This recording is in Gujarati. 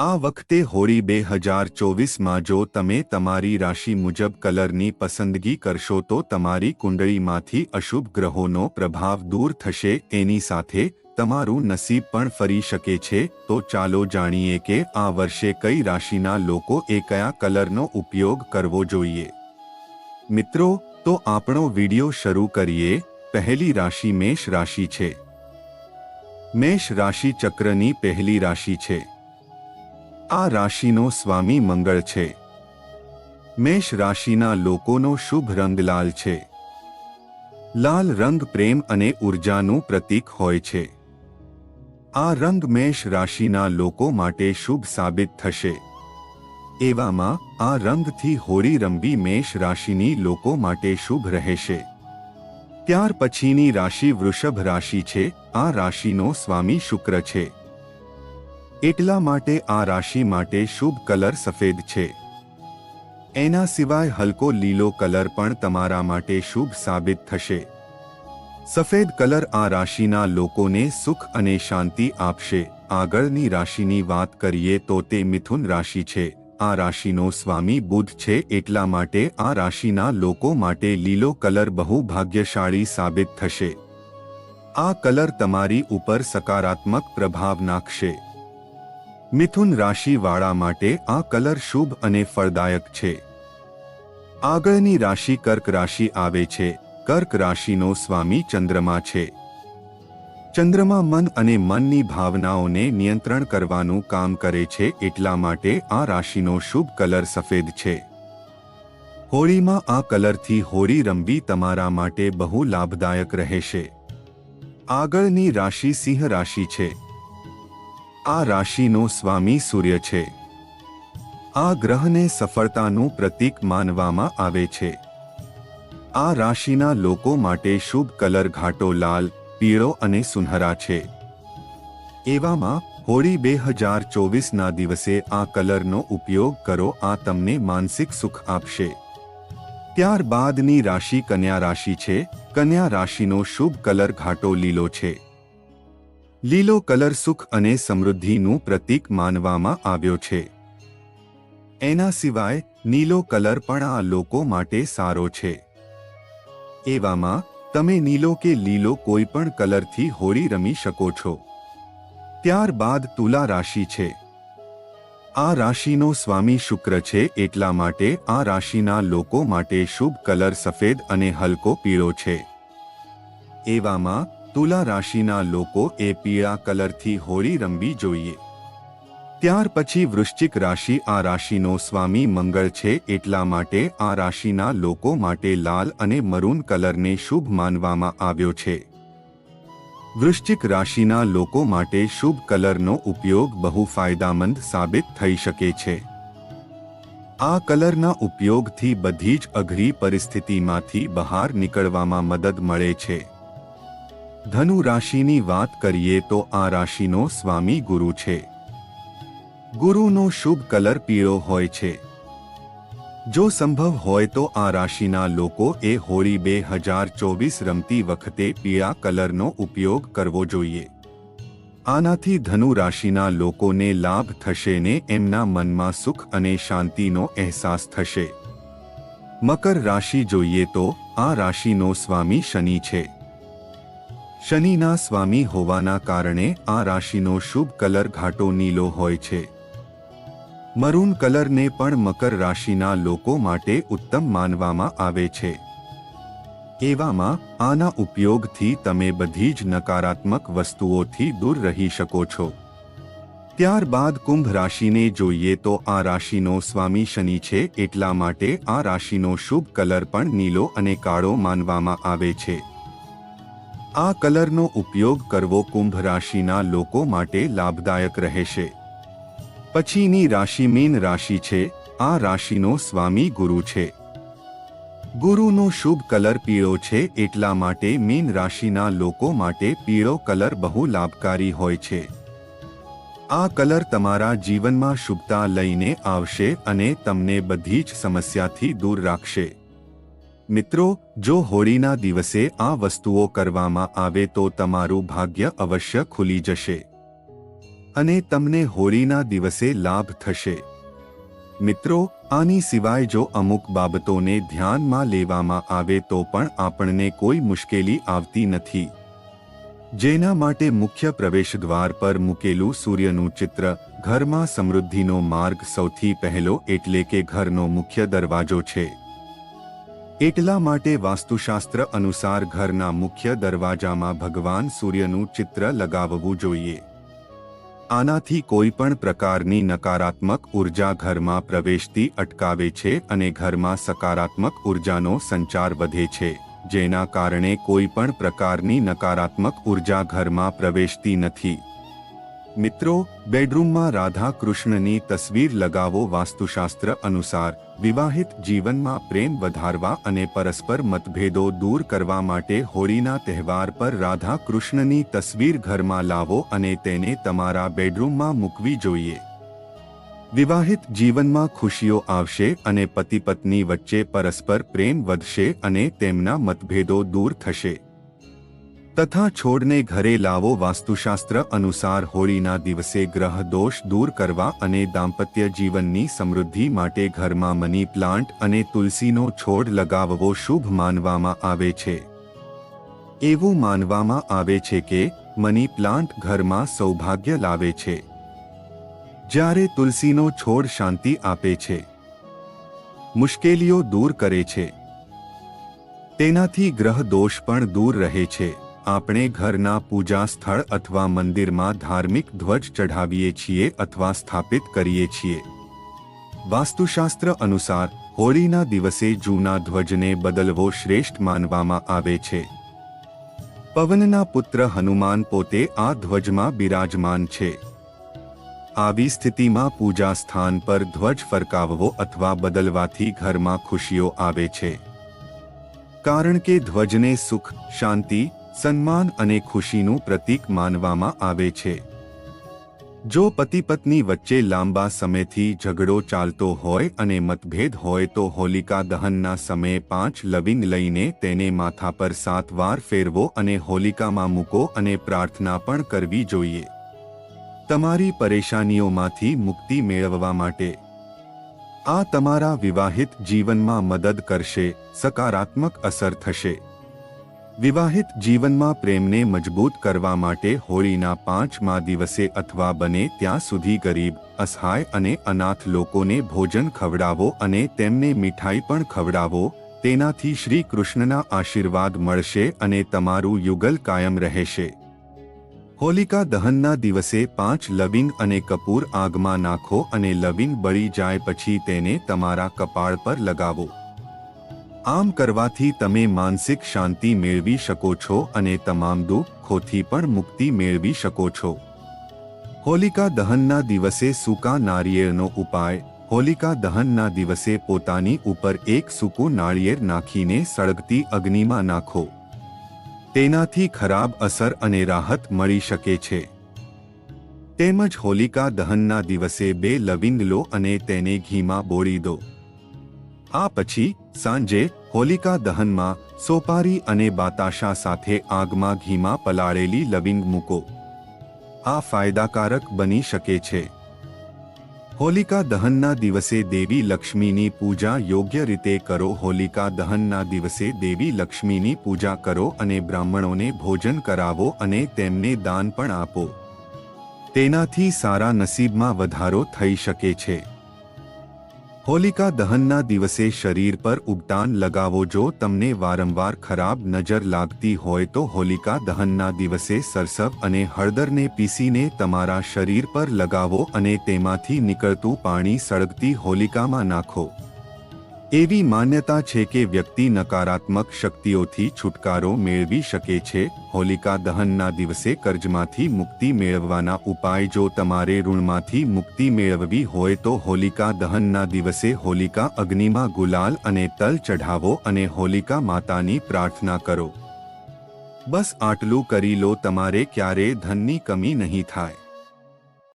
આ વખતે હોળી 2024માં જો તમે તમારી રાશિ મુજબ કલરની પસંદગી કરશો તો તમારી કુંડળીમાંથી અશુભ ગ્રહોનો પ્રભાવ દૂર થશે, એની સાથે તમારું નસીબ પણ ફરી શકે છે। તો ચાલો જાણીએ કે આ વર્ષે કઈ રાશિના લોકોએ કયા કલરનો ઉપયોગ કરવો જોઈએ। મિત્રો, તો આપણો વિડિયો શરૂ કરીએ। પહેલી રાશિ મેષ રાશિ છે। મેષ રાશિ ચક્રની પહેલી રાશિ છે। આ રાશિનો સ્વામી મંગળ છે। મેષ રાશિના લોકોનો શુભ રંગ લાલ છે। લાલ રંગ પ્રેમ અને ઉર્જાનું પ્રતીક હોય છે। આ રંગ મેષ રાશિના લોકો માટે શુભ સાબિત થશે। એવામાં આ રંગથી હોળી રમવી મેષ રાશિની લોકો માટે શુભ રહેશે। ત્યાર પછીની રાશિ વૃષભ રાશિ છે। આ રાશિનો સ્વામી શુક્ર છે। એટલા માટે આ રાશિ માટે શુભ કલર સફેદ છે। એના સિવાય હલકો લીલો કલર પણ તમારા માટે શુભ સાબિત થશે। સફેદ કલર આ રાશિના લોકોને સુખ અને શાંતિ આપશે। આગળની રાશિની વાત કરીએ તો તે મિથુન રાશિ છે। આ રાશિનો સ્વામી બુધ છે, એટલા માટે આ રાશિના લોકો માટે લીલો કલર બહુ ભાગ્યશાળી સાબિત થશે। આ કલર તમારી ઉપર સકારાત્મક પ્રભાવ નાખશે। મિથુન રાશિવાળા માટે આ કલર શુભ અને ફળદાયક છે। આગળની રાશિ કર્ક રાશિ આવે છે। કર્ક રાશિનો સ્વામી ચંદ્રમા છે। ચંદ્રમા મન અને મનની ભાવનાઓને નિયંત્રણ કરવાનું કામ કરે છે, એટલા માટે આ રાશિનો શુભ કલર સફેદ છે। હોળીમાં આ કલરથી હોળી રમવી તમારા માટે બહુ લાભદાયક રહેશે। આગળની રાશિ સિંહ રાશિ છે। આ રાશિનો સ્વામી સૂર્ય છે। આ ગ્રહને સફળતાનું પ્રતીક માનવામાં આવે છે। આ રાશિના લોકો માટે શુભ કલર ઘાટો લાલ, પીળો અને સુનહરા છે। એવામાં હોળી 2024ના દિવસે આ કલરનો ઉપયોગ કરો, આ તમને માનસિક સુખ આપશે। ત્યારબાદની રાશિ કન્યા રાશિ છે। કન્યા રાશિનો શુભ કલર ઘાટો લીલો છે। લીલો કલર સુખ અને સમૃદ્ધિનું પ્રતીક માનવામાં આવ્યો છે। એના સિવાય નીલો કલર પણ આ લોકો માટે સારો છે। એવામાં તમે નીલો કે લીલો કોઈ પણ કલરથી હોળી રમી શકો છો। ત્યારબાદ તુલા રાશિ છે। આ રાશિનો સ્વામી શુક્ર છે, એટલા માટે આ રાશિના લોકો માટે શુભ કલર સફેદ અને હલકો પીળો છે। એવામાં તુલા રાશિના લોકોએ પીળા કલરથી હોળી રમવી જોઈએ। ત્યાર પછી વૃશ્ચિક રાશિ। આ રાશિનો સ્વામી મંગળ છે, એટલા માટે આ રાશિના લોકો માટે લાલ અને મરૂન કલરને શુભ માનવામાં આવ્યો છે। વૃશ્ચિક રાશિના લોકો માટે શુભ કલરનો ઉપયોગ બહુ ફાયદામંદ સાબિત થઈ શકે છે। આ કલરના ઉપયોગથી બધી જ અઘરી પરિસ્થિતિમાંથી બહાર નીકળવામાં મદદ મળે છે। ધનુ રાશિની વાત કરીએ તો આ રાશિનો સ્વામી ગુરુ છે। ગુરુનો શુભ કલર પીળો હોય છે। જો સંભવ હોય તો આ રાશિના લોકોએ હોળી 2024 રમતી વખતે પીળા કલરનો ઉપયોગ કરવો જોઈએ। આનાથી ધનુ રાશિના લોકોને લાભ થશે ને એમના મનમાં સુખ અને શાંતિનો અહેસાસ થશે। મકર રાશિ જોઈએ તો આ રાશિનો સ્વામી શનિ છે। શનિના સ્વામી હોવાના કારણે આ રાશિનો શુભ કલર ઘાટો નીલો હોય છે। મરૂન કલરને પણ મકર રાશિના લોકો માટે ઉત્તમ માનવામાં આવે છે। એવામાં આના ઉપયોગથી તમે બધી જ નકારાત્મક વસ્તુઓથી દૂર રહી શકો છો। ત્યારબાદ કુંભ રાશિને જોઈએ તો આ રાશિનો સ્વામી શનિ છે, એટલા માટે આ રાશિનો શુભ કલર પણ નીલો અને કાળો માનવામાં આવે છે। આ કલરનો ઉપયોગ કરવો કુંભ રાશિના લોકો માટે લાભદાયક રહેશે। પછીની રાશિ મીન રાશિ છે। આ રાશિનો સ્વામી ગુરુ છે। ગુરુનો શુભ કલર પીળો છે, એટલા માટે મીન રાશિના લોકો માટે પીળો કલર બહુ લાભકારી હોય છે। આ કલર તમારા જીવનમાં શુભતા લઈને આવશે અને તમને બધી જ સમસ્યાથી દૂર રાખશે। મિત્રો, જો હોળીના દિવસે આ વસ્તુઓ કરવામાં આવે તો તમારું ભાગ્ય અવશ્ય ખુલી જશે। અને તમને હોળીના દિવસે લાભ થશે। મિત્રો, આની સિવાય જો અમુક બાબતોને ધ્યાનમાં લેવામાં આવે તો પણ આપણને કોઈ મુશ્કેલી આવતી નથી। જેના માટે મુખ્ય પ્રવેશદ્વાર પર મૂકેલું સૂર્યનું ચિત્ર ઘરમાં સમૃદ્ધિનો માર્ગ સૌથી પહેલો એટલે કે ઘરનો મુખ્ય દરવાજો છે। એટલા માટે વાસ્તુશાસ્ત્ર અનુસાર ઘરના મુખ્ય દરવાજામાં ભગવાન સૂર્યનું ચિત્ર લગાવવું જોઈએ। આનાથી કોઈ પણ પ્રકારની નકારાત્મક ઉર્જા ઘરમાં પ્રવેશતી અટકાવે છે અને ઘરમાં સકારાત્મક ઉર્જાનો સંચાર વધે છે, જેના કારણે કોઈ પણ પ્રકારની નકારાત્મક ઉર્જા ઘરમાં પ્રવેશતી નથી। મિત્રો, બેડરૂમમાં રાધા કૃષ્ણની તસવીર લગાવો। વાસ્તુશાસ્ત્ર અનુસાર વિવાહિત જીવનમાં પ્રેમ વધારવા અને પરસ્પર મતભેદો દૂર કરવા માટે હોળીના તહેવાર પર રાધા કૃષ્ણની તસવીર ઘરમાં લાવો અને તેને તમારા બેડરૂમમાં મૂકવી જોઈએ। વિવાહિત જીવનમાં ખુશીઓ આવશે અને પતિ પત્ની વચ્ચે પરસ્પર પ્રેમ વધશે અને તેમના મતભેદો દૂર થશે। તથા છોડને ઘરે લાવો। વાસ્તુશાસ્ત્ર અનુસાર હોળીના દિવસે ગ્રહ દોષ દૂર કરવા અને દાંપત્ય જીવનની સમૃદ્ધિ માટે ઘરમાં મની પ્લાન્ટ અને તુલસીનો છોડ લગાવવો શુભ માનવામાં આવે છે। એવું માનવામાં આવે છે કે મની પ્લાન્ટ ઘરમાં સૌભાગ્ય લાવે છે, જ્યારે તુલસીનો છોડ શાંતિ આપે છે, મુશ્કેલીઓ દૂર કરે છે, તેનાથી ગ્રહ દોષ પણ દૂર રહે છે। આપણે ઘરના પૂજા સ્થળ અથવા મંદિરમાં ધાર્મિક ધ્વજ ચઢાવીએ છીએ અથવા સ્થાપિત કરીએ છીએ। વાસ્તુશાસ્ત્ર અનુસાર હોળીના દિવસે જૂના ધ્વજને બદલવો શ્રેષ્ઠ માનવામાં આવે છે। પવનના પુત્ર હનુમાન પોતે આ ધ્વજમાં બિરાજમાન છે। આવી સ્થિતિમાં પૂજા સ્થાન પર ધ્વજ ફરકાવવો અથવા બદલવાથી ઘરમાં ખુશીઓ આવે છે, કારણ કે ધ્વજને સુખ, શાંતિ, સન્માન અને ખુશીનું પ્રતીક માનવામાં આવે છે। જો પતિ પત્ની વચ્ચે લાંબા સમયથી ઝઘડો ચાલતો હોય અને મતભેદ હોય તો હોલિકા દહનના સમયે 5 લવિંગ લઈને તેને માથા પર 7 વાર ફેરવો અને હોલિકામાં મૂકો અને પ્રાર્થના પણ કરવી જોઈએ, તમારી પરેશાનીઓમાંથી મુક્તિ મેળવવા માટે। આ તમારા વિવાહિત જીવનમાં મદદ કરશે, સકારાત્મક અસર થશે। વિવાહિત જીવનમાં પ્રેમને મજબૂત કરવા માટે હોળીના 5મા દિવસે અથવા બને ત્યાં સુધી ગરીબ, અસહાય અને અનાથ લોકોને ભોજન ખવડાવો અને તેમને મીઠાઈ પણ ખવડાવો। તેનાથી શ્રી કૃષ્ણના આશીર્વાદ મળશે અને તમારું યુગલ કાયમ રહેશે। હોલિકા દહનના દિવસે 5 લવિંગ અને કપૂર આગમાં નાખો અને લવિંગ બળી જાય પછી તેને તમારા કપાળ પર લગાવો। આમ કરવાથી તમે માનસિક શાંતિ મેળવી શકો છો અને તમામ દુઃખોથી પણ મુક્તિ મેળવી શકો છો। હોલિકા દહનના દિવસે સૂકા નારિયેળનો ઉપાય। હોલિકા દહનના દિવસે પોતાની ઉપર એક સૂકું નાળિયેર નાખીને સળગતી અગ્નિમાં નાખો। તેનાથી ખરાબ અસર અને રાહત મળી શકે છે। તેમજ હોલિકા દહનના દિવસે 2 લવિંગ લો અને તેને ઘીમાં બોળી દો। આ પછી સાંજે હોલિકા દહનમાં સોપારી અને બાતાશા સાથે આગમાં ઘીમાં પલાળેલી લવિંગ મૂકો। આ ફાયદાકારક બની શકે છે। હોલિકા દહનના દિવસે દેવી લક્ષ્મીની પૂજા યોગ્ય રીતે કરો। હોલિકા દહનના દિવસે દેવી લક્ષ્મીની પૂજા કરો અને બ્રાહ્મણોને ભોજન કરાવો અને તેમને દાન પણ આપો। તેનાથી સારા નસીબમાં વધારો થઈ શકે છે। હોલિકા દહનના દિવસે શરીર પર ઉબટાન લગાવો। જો તમને વારંવાર ખરાબ નજર લાગતી હોય તો હોલિકા દહનના દિવસે સરસવ અને હળદરને પીસીને તમારા શરીર પર લગાવો અને તેમાંથી નીકળતું પાણી સળગતી હોલિકામાં નાખો। એવી માન્યતા છે કે વ્યક્તિ નકારાત્મક શક્તિઓથી છુટકારો મેળવી શકે છે। હોલિકા દહનના દિવસે કર્જમાંથી મુક્તિ મેળવવાના ઉપાય। જો તમારે ઋણમાંથી મુક્તિ મેળવવી હોય તો હોલિકા દહનના દિવસે હોલિકા અગ્નિમાં ગુલાલ અને તલ ચઢાવો અને હોલિકા માતાની પ્રાર્થના કરો। બસ આટલું કરી લો, તમારે ક્યારેય ધનની કમી નહીં થાય।